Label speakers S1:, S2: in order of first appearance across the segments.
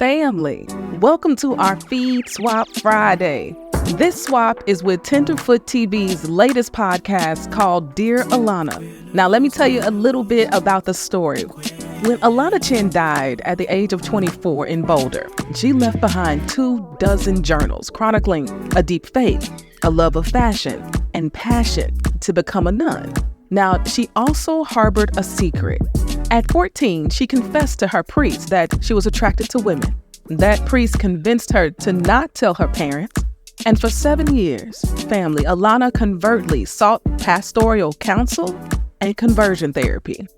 S1: Family, welcome to our Feed Swap Friday. This swap is with Tenderfoot TV's latest podcast called Dear Alana. Now, let me tell you a little bit about the story. When Alana Chen died at the age of 24 in Boulder, she left behind 24 journals chronicling a deep faith, a love of fashion, and passion to become a nun. Now, she also harbored a secret. At 14, she confessed to her priest that she was attracted to women. That priest convinced her to not tell her parents. And for 7 years, family, Alana covertly sought pastoral counsel and conversion therapy.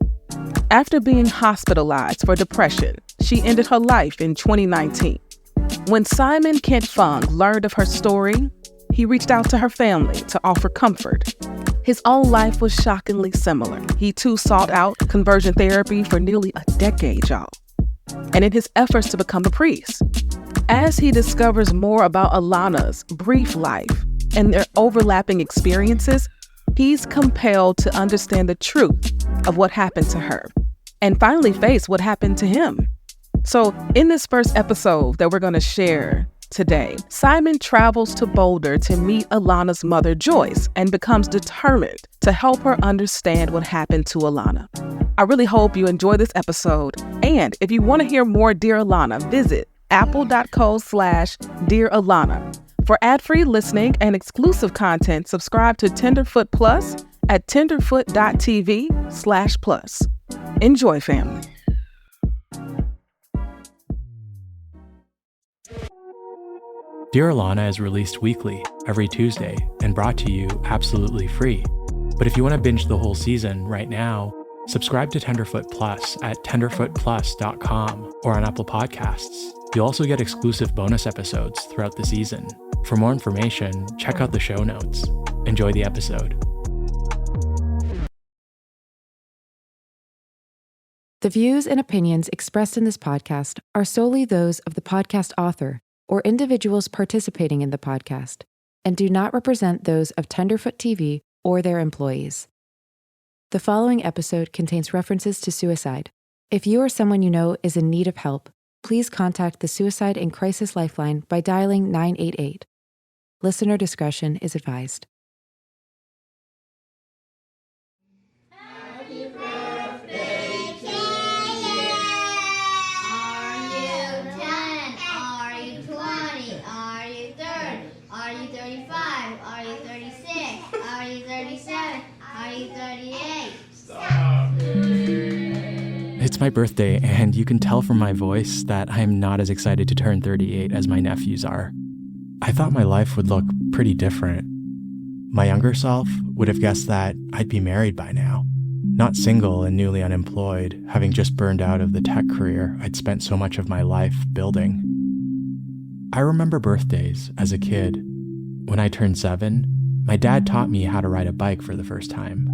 S1: After being hospitalized for depression, she ended her life in 2019. When Simon Kent Fung learned of her story, he reached out to her family to offer comfort. His own life was shockingly similar. He too sought out conversion therapy for nearly a decade, y'all. And in his efforts to become a priest, as he discovers more about Alana's brief life and their overlapping experiences, he's compelled to understand the truth of what happened to her and finally face what happened to him. So in this first episode that we're going to share today, Simon travels to Boulder to meet Alana's mother, Joyce, and becomes determined to help her understand what happened to Alana. I really hope you enjoy this episode. And if you want to hear more Dear Alana, visit apple.co/Dear Alana. For ad-free listening and exclusive content, subscribe to Tenderfoot Plus at tenderfoot.tv/plus. Enjoy, family.
S2: Dear Alana is released weekly, every Tuesday, and brought to you absolutely free. But if you want to binge the whole season right now, subscribe to Tenderfoot Plus at tenderfootplus.com or on Apple Podcasts. You'll also get exclusive bonus episodes throughout the season. For more information, check out the show notes. Enjoy the episode.
S3: The views and opinions expressed in this podcast are solely those of the podcast author or individuals participating in the podcast, and do not represent those of Tenderfoot TV or their employees. The following episode contains references to suicide. If you or someone you know is in need of help, please contact the Suicide and Crisis Lifeline by dialing 988. Listener discretion is advised.
S4: Happy birthday to you. Are you 10? Are you 20? Are you 30? Are you 35? Are you 36? Are you 37? Are you 38? Stop.
S2: It's my birthday, and you can tell from my voice that I'm not as excited to turn 38 as my nephews are. I thought my life would look pretty different. My younger self would have guessed that I'd be married by now, not single and newly unemployed, having just burned out of the tech career I'd spent so much of my life building. I remember birthdays as a kid. When I turned 7, my dad taught me how to ride a bike for the first time.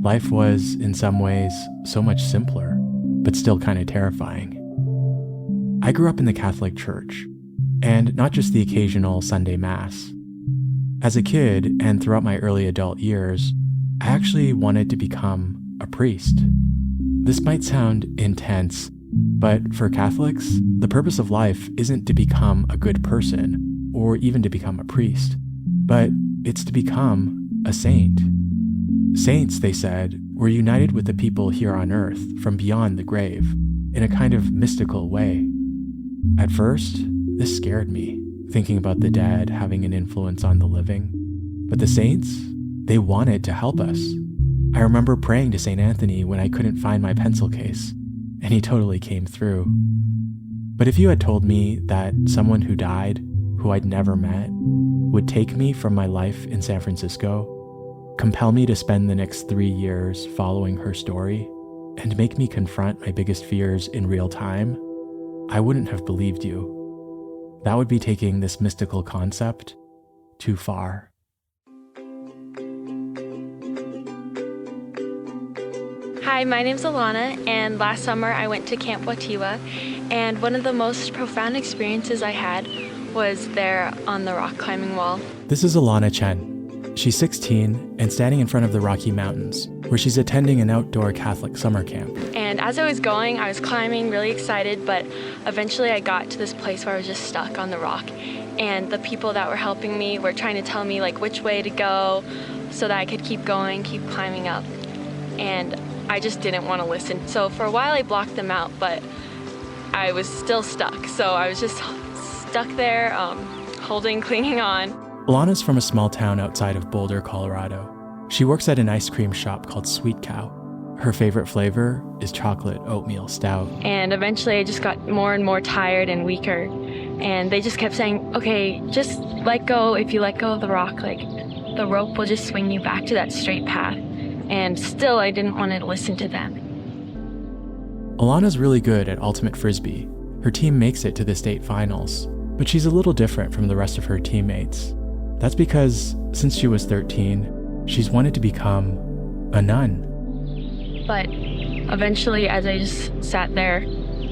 S2: Life was, in some ways, so much simpler, but still kind of terrifying. I grew up in the Catholic Church, and not just the occasional Sunday Mass. As a kid, and throughout my early adult years, I actually wanted to become a priest. This might sound intense, but for Catholics, the purpose of life isn't to become a good person, or even to become a priest, but it's to become a saint. Saints, they said, were united with the people here on earth from beyond the grave, in a kind of mystical way. At first, this scared me, thinking about the dead having an influence on the living. But the saints, they wanted to help us. I remember praying to St. Anthony when I couldn't find my pencil case, and he totally came through. But if you had told me that someone who died, who I'd never met, would take me from my life in San Francisco, compel me to spend the next 3 years following her story, and make me confront my biggest fears in real time, I wouldn't have believed you. That would be taking this mystical concept too far.
S5: Hi, my name's Alana, and last summer I went to Camp Watiwa, and one of the most profound experiences I had was there on the rock climbing wall.
S2: This is Alana Chen. She's 16 and standing in front of the Rocky Mountains, where she's attending an outdoor Catholic summer camp.
S5: And as I was going, I was climbing, really excited, but eventually I got to this place where I was just stuck on the rock. And the people that were helping me were trying to tell me like which way to go so that I could keep going, keep climbing up. And I just didn't want to listen. So for a while I blocked them out, but I was still stuck. So I was just stuck there, clinging on.
S2: Alana's from a small town outside of Boulder, Colorado. She works at an ice cream shop called Sweet Cow. Her favorite flavor is chocolate oatmeal stout.
S5: And eventually I just got more and more tired and weaker. And they just kept saying, okay, just let go. If you let go of the rock, like the rope will just swing you back to that straight path. And still I didn't want to listen to them.
S2: Alana's really good at ultimate frisbee. Her team makes it to the state finals, but she's a little different from the rest of her teammates. That's because since she was 13, she's wanted to become a nun.
S5: But eventually, as I just sat there,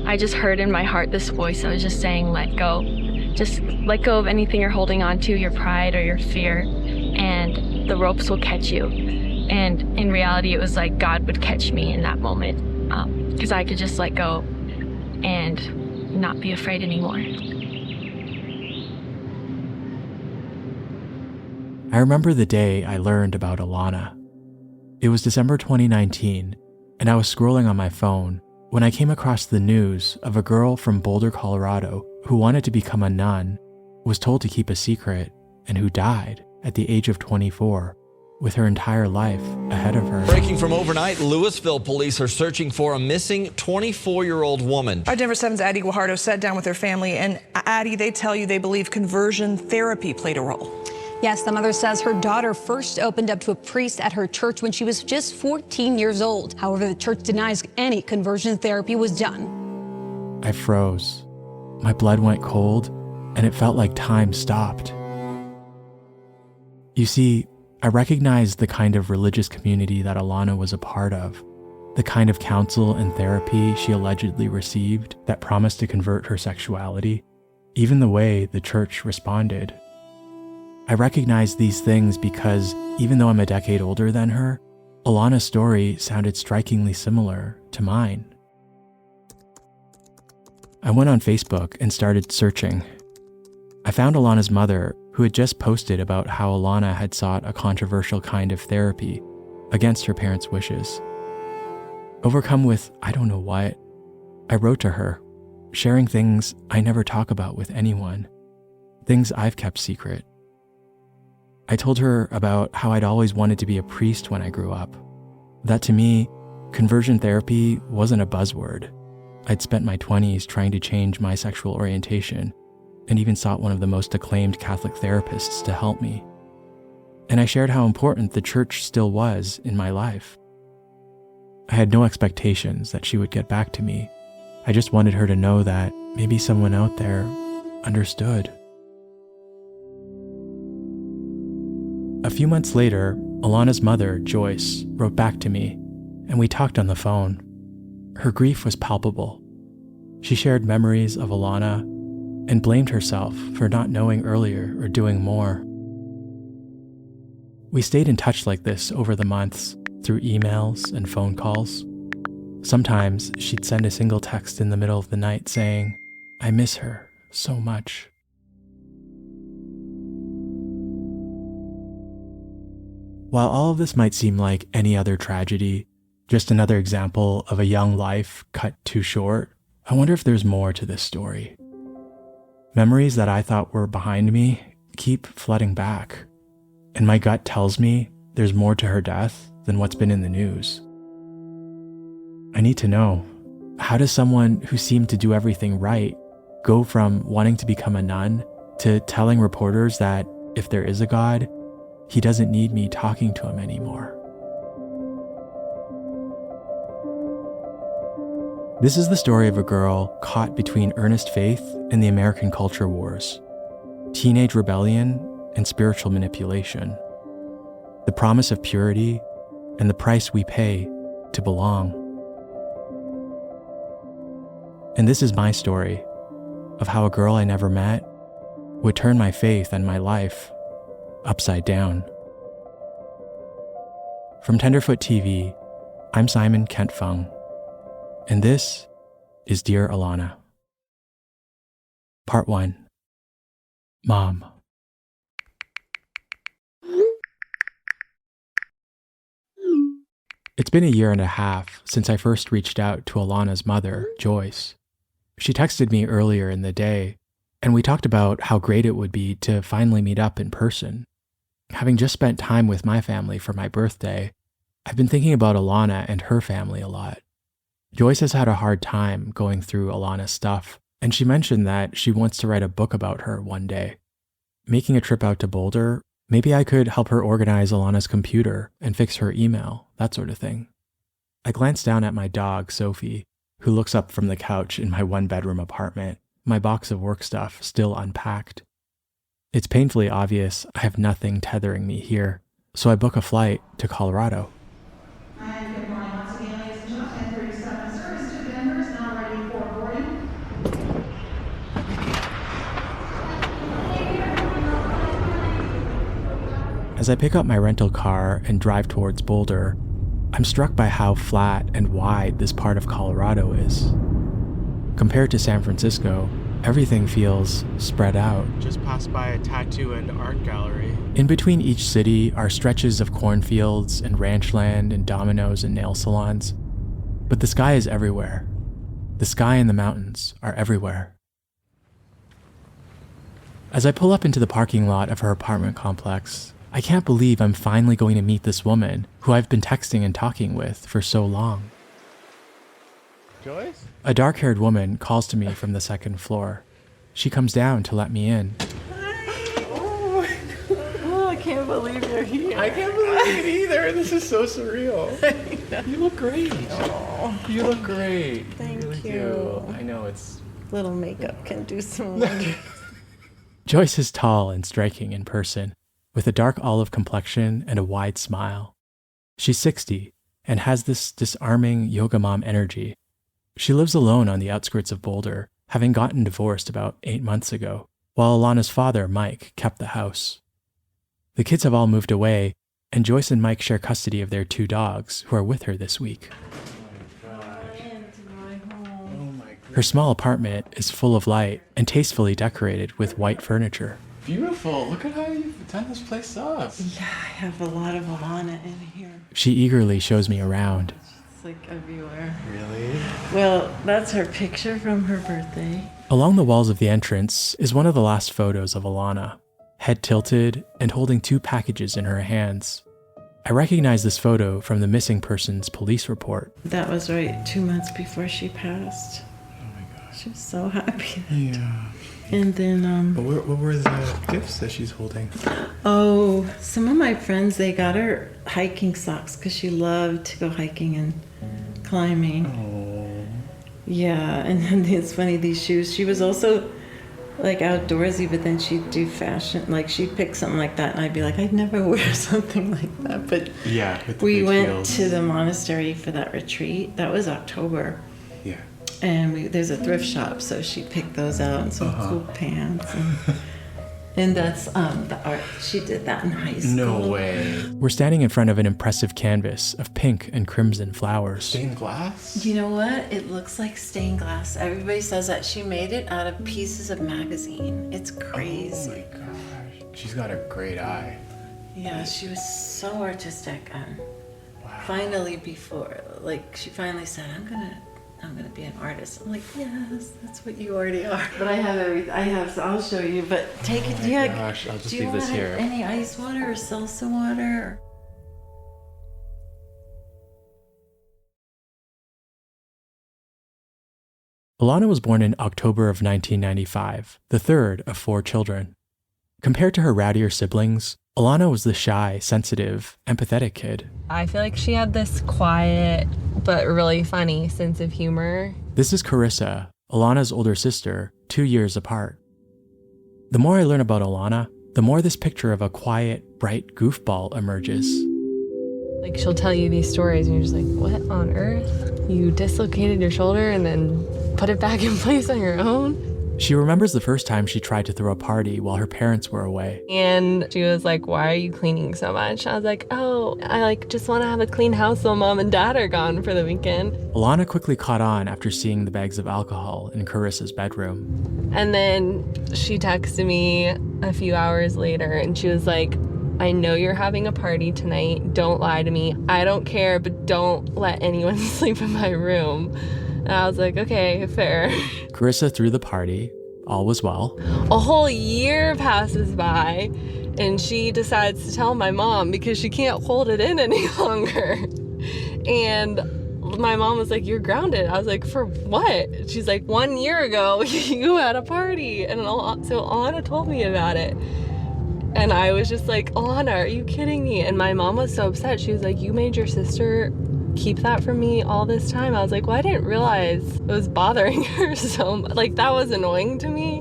S5: I just heard in my heart this voice that was just saying, let go. Just let go of anything you're holding on to, your pride or your fear, and the ropes will catch you. And in reality, it was like God would catch me in that moment, because I could just let go and not be afraid anymore.
S2: I remember the day I learned about Alana. It was December 2019, and I was scrolling on my phone when I came across the news of a girl from Boulder, Colorado, who wanted to become a nun, was told to keep a secret, and who died at the age of 24, with her entire life ahead of her.
S6: Breaking from overnight, Louisville police are searching for a missing 24-year-old woman.
S7: Our Denver 7's Addie Guajardo sat down with her family, and Addie, they tell you they believe conversion therapy played a role.
S8: Yes, the mother says her daughter first opened up to a priest at her church when she was just 14 years old. However, the church denies any conversion therapy was done.
S2: I froze. My blood went cold, and it felt like time stopped. You see, I recognized the kind of religious community that Alana was a part of, the kind of counsel and therapy she allegedly received that promised to convert her sexuality, even the way the church responded. I recognize these things because even though I'm a decade older than her, Alana's story sounded strikingly similar to mine. I went on Facebook and started searching. I found Alana's mother, who had just posted about how Alana had sought a controversial kind of therapy against her parents' wishes. Overcome with I don't know what, I wrote to her, sharing things I never talk about with anyone, things I've kept secret. I told her about how I'd always wanted to be a priest when I grew up. That to me, conversion therapy wasn't a buzzword. I'd spent my 20s trying to change my sexual orientation and even sought one of the most acclaimed Catholic therapists to help me. And I shared how important the church still was in my life. I had no expectations that she would get back to me. I just wanted her to know that maybe someone out there understood. A few months later, Alana's mother, Joyce, wrote back to me, and we talked on the phone. Her grief was palpable. She shared memories of Alana and blamed herself for not knowing earlier or doing more. We stayed in touch like this over the months through emails and phone calls. Sometimes she'd send a single text in the middle of the night saying, "I miss her so much." While all of this might seem like any other tragedy, just another example of a young life cut too short, I wonder if there's more to this story. Memories that I thought were behind me keep flooding back, and my gut tells me there's more to her death than what's been in the news. I need to know, how does someone who seemed to do everything right go from wanting to become a nun to telling reporters that if there is a God, he doesn't need me talking to him anymore? This is the story of a girl caught between earnest faith and the American culture wars, teenage rebellion and spiritual manipulation, the promise of purity and the price we pay to belong. And this is my story of how a girl I never met would turn my faith and my life upside down. From Tenderfoot TV, I'm Simon Kent Fung, and this is Dear Alana. Part 1. Mom. It's been a year and a half since I first reached out to Alana's mother, Joyce. She texted me earlier in the day, and we talked about how great it would be to finally meet up in person. Having just spent time with my family for my birthday, I've been thinking about Alana and her family a lot. Joyce has had a hard time going through Alana's stuff, and she mentioned that she wants to write a book about her one day. Making a trip out to Boulder, maybe I could help her organize Alana's computer and fix her email, that sort of thing. I glanced down at my dog, Sophie, who looks up from the couch in my one-bedroom apartment, my box of work stuff still unpacked. It's painfully obvious I have nothing tethering me here, so I book a flight to Colorado.
S9: And good morning once again, ladies and gentlemen. 10:37 service to Denver is now ready for boarding.
S2: As I pick up my rental car and drive towards Boulder, I'm struck by how flat and wide this part of Colorado is. Compared to San Francisco, everything feels spread out. Just passed by a tattoo and art gallery. In between each city are stretches of cornfields and ranch land and dominoes and nail salons. But the sky is everywhere. The sky and the mountains are everywhere. As I pull up into the parking lot of her apartment complex, I can't believe I'm finally going to meet this woman who I've been texting and talking with for so long.
S10: Joyce?
S2: A dark-haired woman calls to me from the second floor. She comes down to let me in.
S10: Hi. Oh my God.
S11: Oh, I can't believe you're here.
S10: I can't believe it either. This is so surreal. You look great.
S11: Oh,
S10: you look great.
S11: Thank
S10: you. Really
S11: you.
S10: I know it's...
S11: Little makeup can do some wonders.
S2: Joyce is tall and striking in person, with a dark olive complexion and a wide smile. She's 60 and has this disarming yoga mom energy. She lives alone on the outskirts of Boulder, having gotten divorced about 8 months ago, while Alana's father, Mike, kept the house. The kids have all moved away, and Joyce and Mike share custody of their 2 dogs, who are with her this week. Her small apartment is full of light and tastefully decorated with white furniture.
S10: Beautiful. Look at how you've done this place up.
S11: Yeah, I have a lot of Alana in here.
S2: She eagerly shows me around.
S11: It's like everywhere.
S10: Really?
S11: Well, that's her picture from her birthday.
S2: Along the walls of the entrance is one of the last photos of Alana, head tilted and holding 2 packages in her hands. I recognize this photo from the missing persons police report.
S11: That was right 2 months before she passed.
S10: Oh my gosh.
S11: She was so happy.
S10: Yeah.
S11: And then,
S10: But what were the gifts that she's holding?
S11: Oh, some of my friends, they got her hiking socks because she loved to go hiking and climbing.
S10: Oh.
S11: Yeah, and then it's funny, these shoes. She was also like outdoorsy, but then she'd do fashion. Like she'd pick something like that, and I'd be like, I'd never wear something like that. But
S10: yeah, with the
S11: we
S10: big
S11: went
S10: heels.
S11: to the monastery for that retreat. That was October.
S10: Yeah.
S11: And there's a thrift shop, so she picked those out and some cool pants. And that's the art. She did that in high school.
S10: No way.
S2: We're standing in front of an impressive canvas of pink and crimson flowers.
S10: Stained glass?
S11: You know what? It looks like stained glass. Everybody says that she made it out of pieces of magazine. It's crazy.
S10: Oh my gosh. She's got a great eye.
S11: Yeah, she was so artistic. And finally she finally said, I'm gonna be an artist. I'm like, yes, that's what you already are. But I have everything. So I'll show you. But take it.
S10: Gosh, I'll just
S11: do you
S10: leave this
S11: want
S10: here.
S11: Any ice water or salsa water?
S2: Alana was born in October of 1995, the third of 4 children. Compared to her rowdier siblings, Alana was the shy, sensitive, empathetic kid.
S12: I feel like she had this quiet but really funny sense of humor.
S2: This is Carissa, Alana's older sister, 2 years apart. The more I learn about Alana, the more this picture of a quiet, bright goofball emerges.
S12: Like, she'll tell you these stories and you're just like, what on earth? You dislocated your shoulder and then put it back in place on your own?
S2: She remembers the first time she tried to throw a party while her parents were away.
S12: And she was like, why are you cleaning so much? I was like, oh, I just want to have a clean house while mom and dad are gone for the weekend.
S2: Alana quickly caught on after seeing the bags of alcohol in Carissa's bedroom.
S12: And then she texted me a few hours later and she was like, I know you're having a party tonight. Don't lie to me. I don't care, but don't let anyone sleep in my room. And I was like, okay, fair.
S2: Carissa threw the party. All was well.
S12: A whole year passes by and she decides to tell my mom because she can't hold it in any longer. And my mom was like, you're grounded. I was like, for what? She's like, 1 year ago, you had a party. And so Alana told me about it. And I was just like, Alana, are you kidding me? And my mom was so upset. She was like, you made your sister keep that from me all this time. I was like, well, I didn't realize it was bothering her so much. Like, that was annoying to me.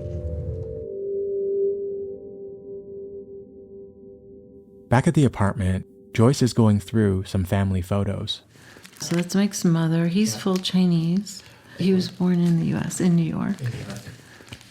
S2: Back at the apartment, Joyce is going through some family photos.
S11: So that's Mike's mother. He's full Chinese. He was born in the U.S., in New York.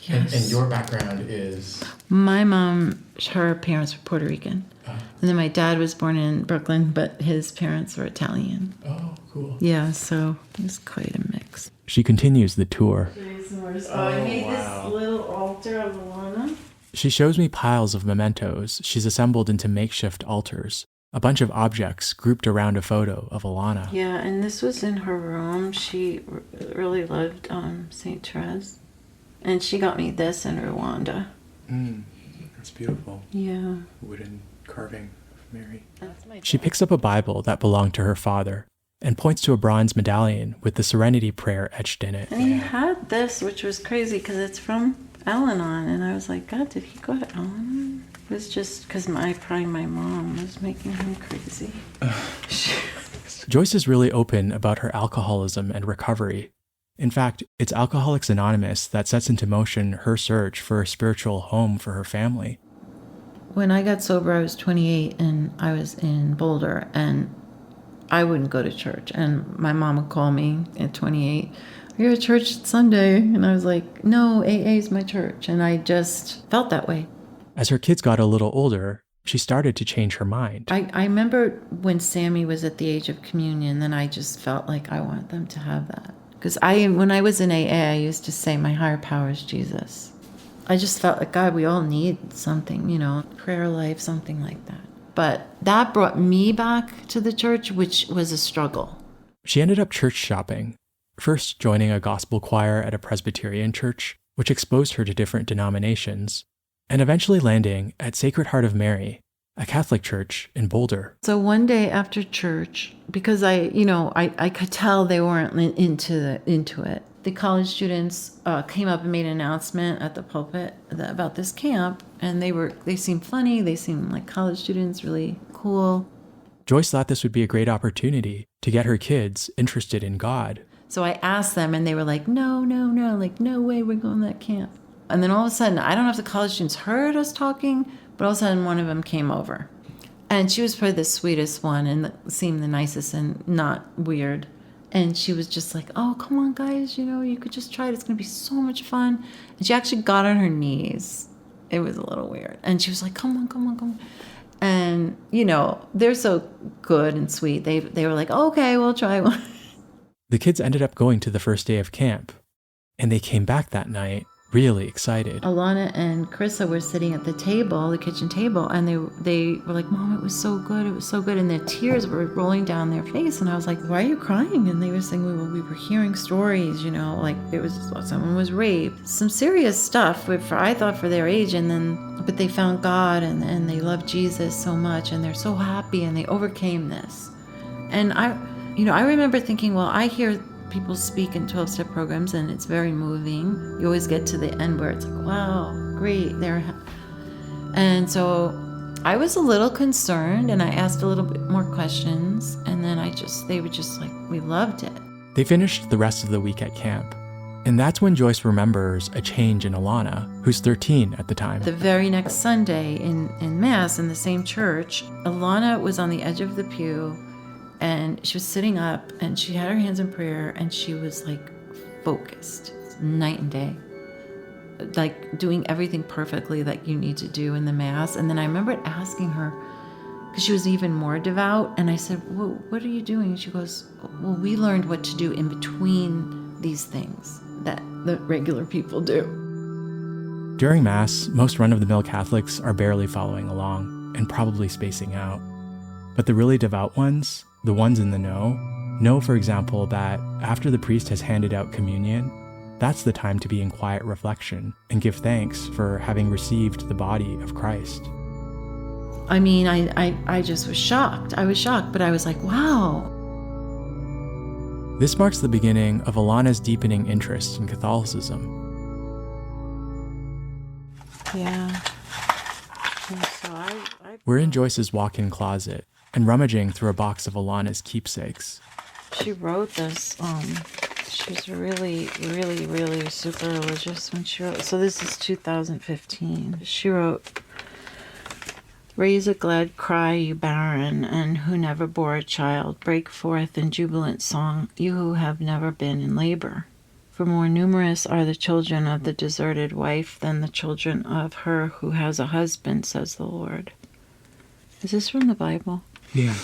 S11: Yes.
S2: And your background is?
S11: My mom, her parents were Puerto Rican. And then my dad was born in Brooklyn, but his parents were Italian.
S2: Oh, cool.
S11: Yeah, so it was quite a mix.
S2: She continues the tour.
S11: I made this little altar of Alana.
S2: She shows me piles of mementos she's assembled into makeshift altars, a bunch of objects grouped around a photo of Alana.
S11: Yeah, and this was in her room. She really loved St. Therese. And she got me this in Rwanda.
S2: That's beautiful.
S11: Yeah.
S2: Wooden carving of Mary. She picks up a Bible that belonged to her father and points to a bronze medallion with the Serenity Prayer etched in it.
S11: And he had this, which was crazy because it's from Al-Anon. And I was like, God, did he go to Al-Anon? It was just because my mom was making him crazy.
S2: Joyce is really open about her alcoholism and recovery. In fact, it's Alcoholics Anonymous that sets into motion her search for a spiritual home for her family.
S11: When I got sober, I was 28 and I was in Boulder and I wouldn't go to church. And my mom would call me at 28, are you at church Sunday? And I was like, no, AA is my church. And I just felt that way.
S2: As her kids got a little older, she started to change her mind.
S11: I remember when Sammy was at the age of communion, then I just felt like I wanted them to have that. Because when I was in AA, I used to say my higher power is Jesus. I just felt like, God, we all need something, prayer life, something like that. But that brought me back to the church, which was a struggle.
S2: She ended up church shopping, first joining a gospel choir at a Presbyterian church, which exposed her to different denominations, and eventually landing at Sacred Heart of Mary, a Catholic church in Boulder.
S11: So one day after church, because I could tell they weren't into it. The college students came up and made an announcement at the pulpit about this camp, and they seemed funny. They seemed like college students, really cool.
S2: Joyce thought this would be a great opportunity to get her kids interested in God.
S11: So I asked them, and they were like, no, like, no way we're going to that camp. And then all of a sudden, I don't know if the college students heard us talking, but all of a sudden one of them came over. And she was probably the sweetest one and seemed the nicest and not weird. And she was just like, oh, come on, guys, you could just try it. It's going to be so much fun. And she actually got on her knees. It was a little weird. And she was like, come on. And, they're so good and sweet. They were like, okay, we'll try one.
S2: The kids ended up going to the first day of camp, and they came back that night really excited.
S11: Alana and Carissa were sitting at the kitchen table, and they were like, Mom, it was so good. And their tears were rolling down their face. And I was like, why are you crying? And they were saying, we were hearing stories, like someone was raped. Some serious stuff, I thought for their age. But they found God and they love Jesus so much, and they're so happy, and they overcame this. And I remember thinking, well, I hear people speak in 12-step programs, and it's very moving. You always get to the end where it's like, wow, great. And so I was a little concerned, and I asked a little bit more questions, and then they were just like, we loved it.
S2: They finished the rest of the week at camp, and that's when Joyce remembers a change in Alana, who's 13 at the time.
S11: The very next Sunday in Mass in the same church, Alana was on the edge of the pew, and she was sitting up, and she had her hands in prayer, and she was like focused, night and day. like doing everything perfectly that you need to do in the Mass. And then I remember asking her, because she was even more devout, and I said, well, what are you doing? And she goes, well, we learned what to do in between these things that the regular people do.
S2: During Mass, most run-of-the-mill Catholics are barely following along and probably spacing out. But the really devout ones, the ones in the know, for example, that after the priest has handed out communion, that's the time to be in quiet reflection and give thanks for having received the body of Christ.
S11: I mean, I just was shocked. I was shocked, but I was like, wow.
S2: This marks the beginning of Alana's deepening interest in Catholicism.
S11: Yeah. So
S2: We're in Joyce's walk-in closet and rummaging through a box of Alana's keepsakes.
S11: She wrote this. She's really, really, really super religious when she wrote. So this is 2015. She wrote, "Raise a glad cry, you barren, and who never bore a child. Break forth in jubilant song, you who have never been in labor. For more numerous are the children of the deserted wife than the children of her who has a husband, says the Lord." Is this from the Bible?
S2: Yeah.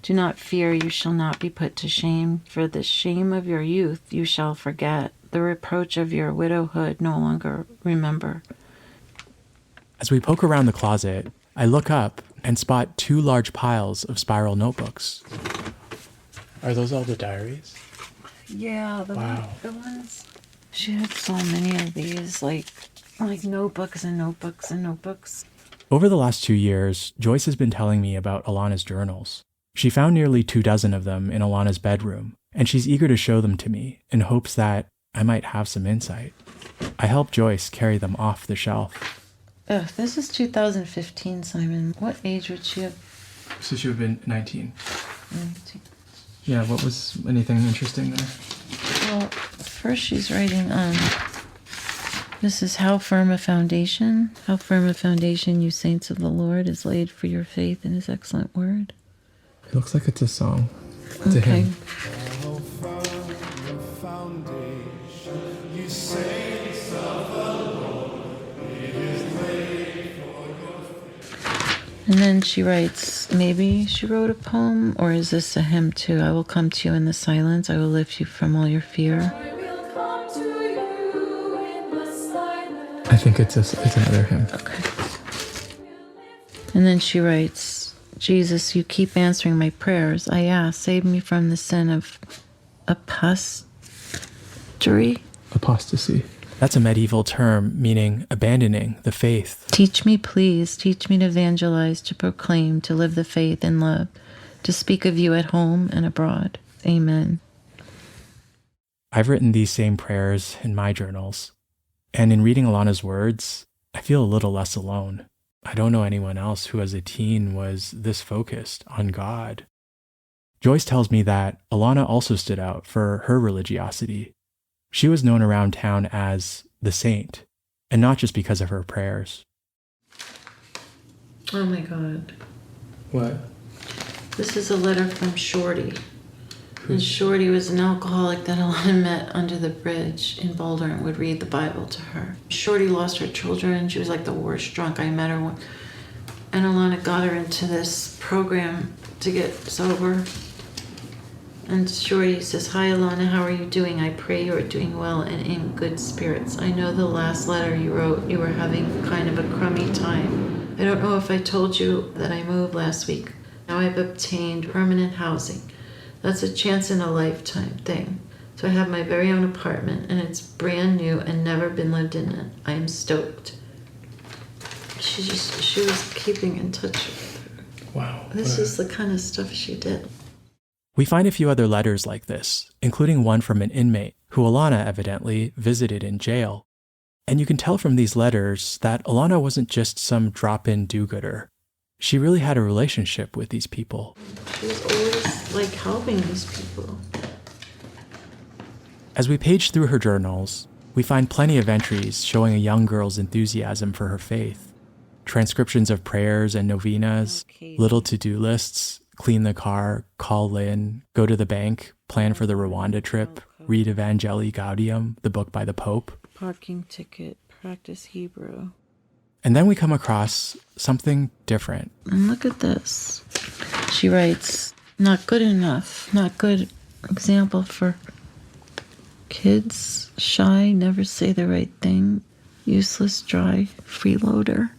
S11: "Do not fear, you shall not be put to shame. For the shame of your youth you shall forget. The reproach of your widowhood no longer remember."
S2: As we poke around the closet, I look up and spot 2 large piles of spiral notebooks.
S10: Are those all the diaries?
S11: Yeah, the ones. She had so many of these, like notebooks and notebooks and notebooks.
S2: Over the last 2 years, Joyce has been telling me about Alana's journals. She found nearly 24 of them in Alana's bedroom, and she's eager to show them to me in hopes that I might have some insight. I help Joyce carry them off the shelf.
S11: Ugh, this is 2015, Simon. What age would she have?
S2: So she would have been 19.
S11: 19.
S2: Yeah, what was anything interesting there?
S11: Well, first she's writing this is how firm a foundation, you saints of the Lord, is laid for your faith in his excellent word.
S2: It looks like it's a song. It's
S11: okay.
S2: a hymn.
S11: And then she writes, maybe she wrote a poem, or is this a hymn too? "I will come to you in the silence. I will lift you from all your fear."
S2: I think it's another hymn.
S11: Okay. And then she writes, "Jesus, you keep answering my prayers. I ask, save me from the sin of apostasy.
S2: That's a medieval term meaning abandoning the faith.
S11: Teach me, please. Teach me to evangelize, to proclaim, to live the faith and love, to speak of you at home and abroad. Amen."
S2: I've written these same prayers in my journals. And in reading Alana's words, I feel a little less alone. I don't know anyone else who as a teen was this focused on God. Joyce tells me that Alana also stood out for her religiosity. She was known around town as the saint, and not just because of her prayers.
S11: Oh my God.
S2: What?
S11: This is a letter from Shorty. And Shorty was an alcoholic that Alana met under the bridge in Boulder and would read the Bible to her. Shorty lost her children. She was like the worst drunk. I met her and Alana got her into this program to get sober. And Shorty says, "Hi Alana, how are you doing? I pray you are doing well and in good spirits. I know the last letter you wrote, you were having kind of a crummy time. I don't know if I told you that I moved last week. Now I've obtained permanent housing. That's a chance in a lifetime thing. So I have my very own apartment and it's brand new and never been lived in it. I am stoked." She was keeping in touch with her.
S2: Wow.
S11: This is the kind of stuff she did.
S2: We find a few other letters like this, including one from an inmate who Alana evidently visited in jail. And you can tell from these letters that Alana wasn't just some drop-in do-gooder. She really had a relationship with these people.
S11: She was always like helping these people.
S2: As we page through her journals, we find plenty of entries showing a young girl's enthusiasm for her faith. Transcriptions of prayers and novenas, little to-do lists, clean the car, call Lynn, go to the bank, plan for the Rwanda trip, read Evangelii Gaudium, the book by the Pope.
S11: Parking ticket, practice Hebrew.
S2: And then we come across something different.
S11: And look at this. She writes, not good enough, not good example for kids, shy, never say the right thing, useless, dry, freeloader,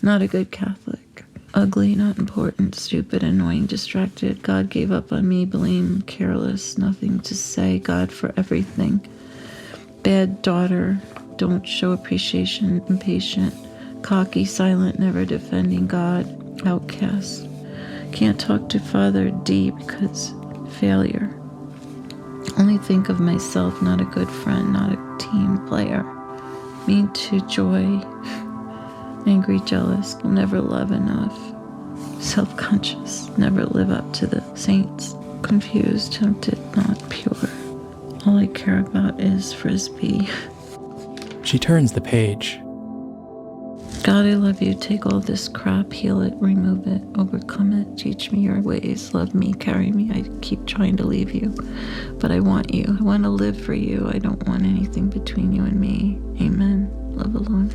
S11: not a good Catholic, ugly, not important, stupid, annoying, distracted, God gave up on me, blame, careless, nothing to say, God for everything, bad daughter, don't show appreciation, impatient, cocky, silent, never defending God, outcast, can't talk to Father D because failure. Only think of myself, not a good friend, not a team player. Mean to joy, angry, jealous, will never love enough. Self-conscious, never live up to the saints. Confused, tempted, not pure. All I care about is Frisbee.
S2: She turns the page.
S11: God, I love you. Take all this crap, heal it, remove it, overcome it. Teach me your ways. Love me, carry me. I keep trying to leave you, but I want you. I want to live for you. I don't want anything between you and me. Amen. Love alone.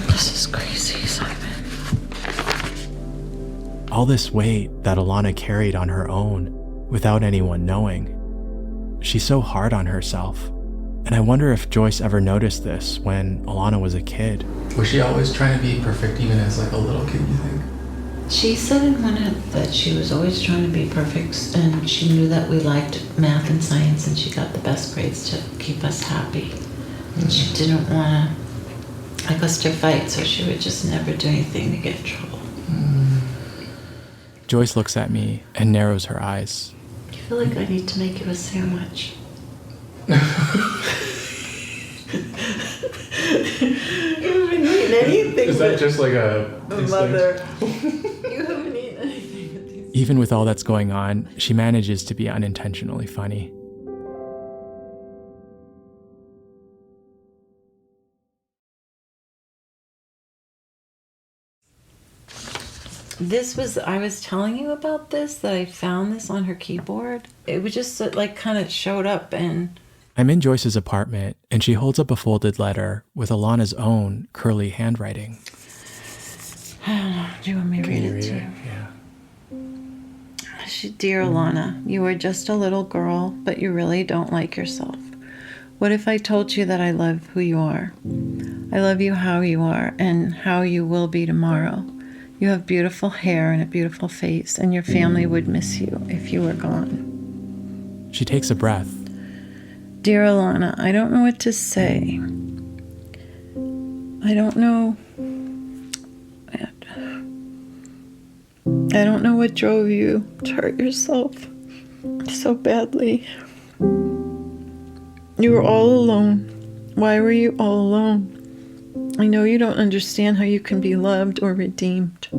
S11: This is crazy, Simon.
S2: All this weight that Alana carried on her own without anyone knowing. She's so hard on herself. And I wonder if Joyce ever noticed this when Alana was a kid.
S10: Was she always trying to be perfect even as like a little kid, you think?
S11: She said in one that she was always trying to be perfect, and she knew that we liked math and science, and she got the best grades to keep us happy. And she didn't want us to fight, so she would just never do anything to get in trouble.
S2: Joyce looks at me and narrows her eyes.
S11: I feel like I need to make you a sandwich. You haven't eaten anything.
S10: Is that just like a
S11: mother? You haven't eaten anything with these.
S2: Even with all that's going on, she manages to be unintentionally funny.
S11: I was telling you about this, that I found this on her keyboard. It was just like kind of showed up, and
S2: I'm in Joyce's apartment, and she holds up a folded letter with Alana's own curly handwriting.
S11: I don't know. Do you want me to read it to you?
S2: Yeah.
S11: Dear Alana, you are just a little girl, but you really don't like yourself. What if I told you that I love who you are? I love you how you are and how you will be tomorrow. You have beautiful hair and a beautiful face, and your family would miss you if you were gone.
S2: She takes a breath.
S11: Dear Alana, I don't know what to say. I don't know what drove you to hurt yourself so badly. You were all alone. Why were you all alone? I know you don't understand how you can be loved or redeemed.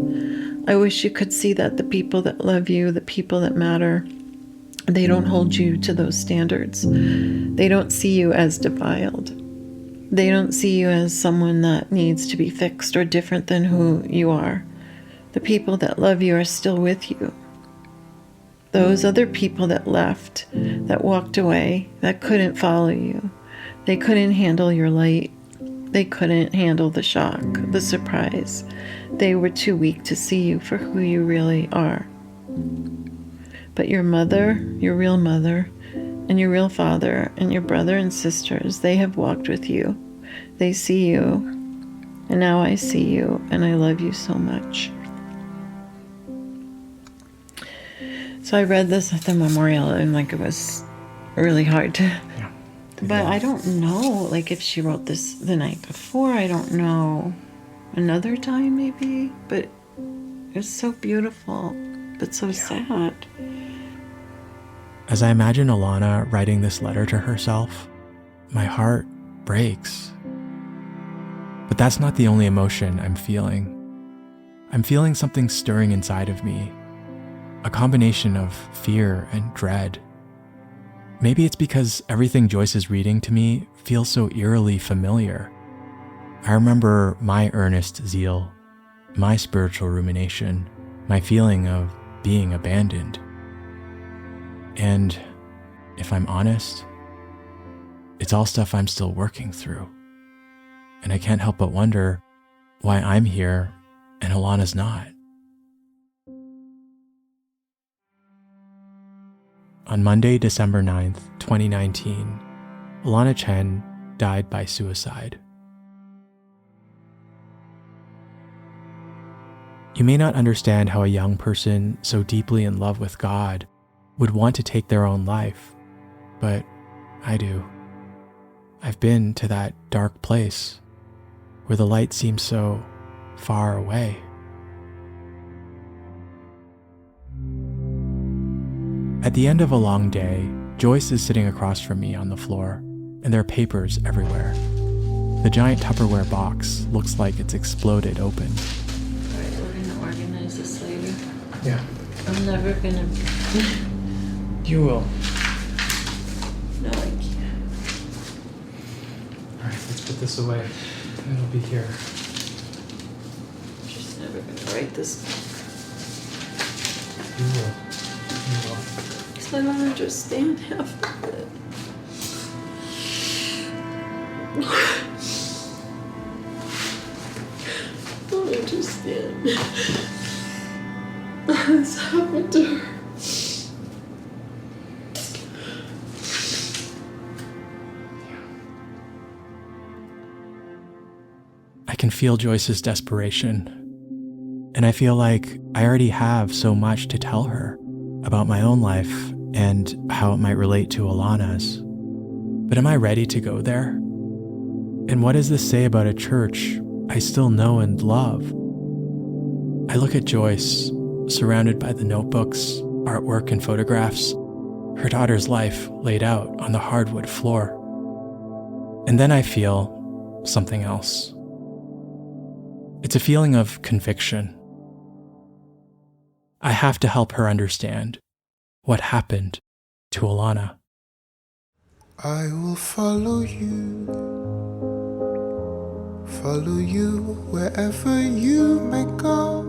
S11: I wish you could see that the people that love you, the people that matter, they don't hold you to those standards. They don't see you as defiled. They don't see you as someone that needs to be fixed or different than who you are. The people that love you are still with you. Those other people that left, that walked away, that couldn't follow you, they couldn't handle your light. They couldn't handle the shock, the surprise. They were too weak to see you for who you really are. But your mother, your real mother, and your real father, and your brother and sisters, they have walked with you. They see you, and now I see you, and I love you so much. So I read this at the memorial, and it was really hard to... But I don't know, if she wrote this the night before. I don't know. Another time, maybe? But it's so beautiful, but so sad.
S2: As I imagine Alana writing this letter to herself, my heart breaks. But that's not the only emotion I'm feeling. I'm feeling something stirring inside of me, a combination of fear and dread. Maybe it's because everything Joyce is reading to me feels so eerily familiar. I remember my earnest zeal, my spiritual rumination, my feeling of being abandoned. And if I'm honest, it's all stuff I'm still working through. And I can't help but wonder why I'm here and Alana's not. On Monday, December 9th, 2019, Alana Chen died by suicide. You may not understand how a young person so deeply in love with God would want to take their own life, but I do. I've been to that dark place where the light seems so far away. At the end of a long day, Joyce is sitting across from me on the floor, and there are papers everywhere. The giant Tupperware box looks like it's exploded open.
S11: All right, we're gonna organize this later.
S10: Yeah.
S11: I'm never gonna...
S10: You will.
S11: No, I can't.
S10: All right, let's put this away. It'll be here.
S11: I'm just never gonna write this.
S10: You will. You will.
S11: Because I don't understand half of it. I don't understand. This happened to her.
S2: I can feel Joyce's desperation, and I feel like I already have so much to tell her about my own life and how it might relate to Alana's. But am I ready to go there? And what does this say about a church I still know and love? I look at Joyce, surrounded by the notebooks, artwork, and photographs, her daughter's life laid out on the hardwood floor. And then I feel something else. It's a feeling of conviction. I have to help her understand what happened to Alana.
S13: I will follow you wherever you may go.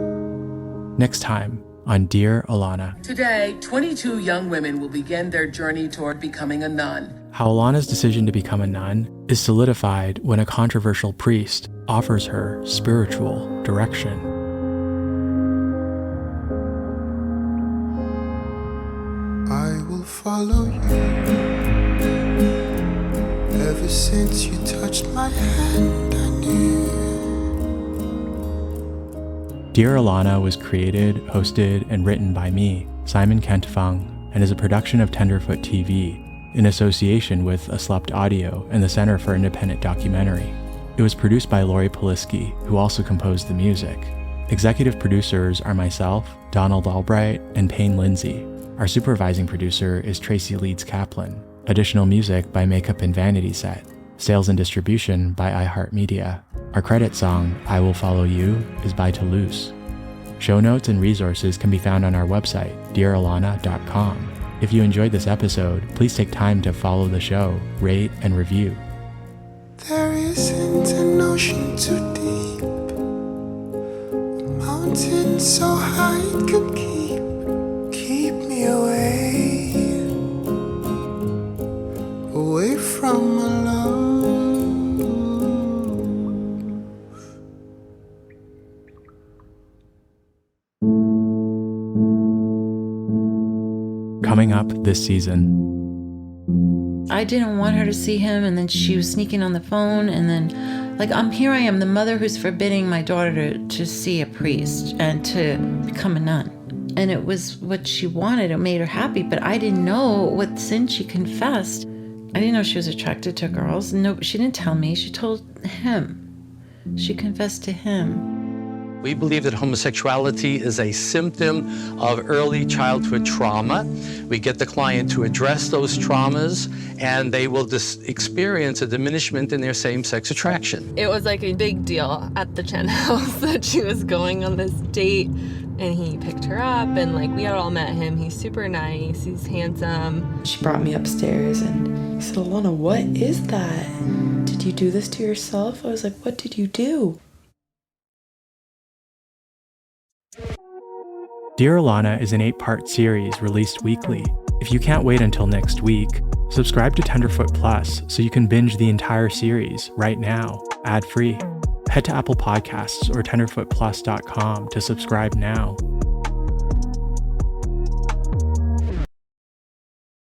S2: Next time on Dear Alana.
S14: Today, 22 young women will begin their journey toward becoming a nun.
S2: How Alana's decision to become a nun is solidified when a controversial priest offers her spiritual direction.
S13: I will follow you. Ever since you touched my hand, I knew.
S2: Dear Alana was created, hosted, and written by me, Simon Kent Fung, and is a production of Tenderfoot TV in association with Aslept Audio and the Center for Independent Documentary. It was produced by Lori Poliski, who also composed the music. Executive producers are myself, Donald Albright, and Payne Lindsay. Our supervising producer is Tracy Leeds Kaplan. Additional music by Makeup and Vanity Set. Sales and distribution by iHeartMedia. Our credit song, I Will Follow You, is by Toulouse. Show notes and resources can be found on our website, dearalana.com. If you enjoyed this episode, please take time to follow the show, rate, and review.
S13: There isn't an ocean too deep, a mountain so high it could keep me away from my love.
S2: Coming up this season.
S11: I didn't want her to see him, and then she was sneaking on the phone, and then here I am, the mother who's forbidding my daughter to see a priest and to become a nun. And it was what she wanted. It made her happy, but I didn't know what sin she confessed. I didn't know she was attracted to girls. No, she didn't tell me. She told him. She confessed to him.
S15: We believe that homosexuality is a symptom of early childhood trauma. We get the client to address those traumas, and they will experience a diminishment in their same-sex attraction.
S12: It was like a big deal at the Chen house that she was going on this date, and he picked her up, and we had all met him. He's super nice, he's handsome.
S16: She brought me upstairs and he said, Alana, what is that? Did you do this to yourself? I was like, what did you do?
S2: Dear Alana is an 8-part series released weekly. If you can't wait until next week, Subscribe to Tenderfoot Plus so you can binge the entire series right now, ad-free. Head to Apple Podcasts or tenderfootplus.com to subscribe now.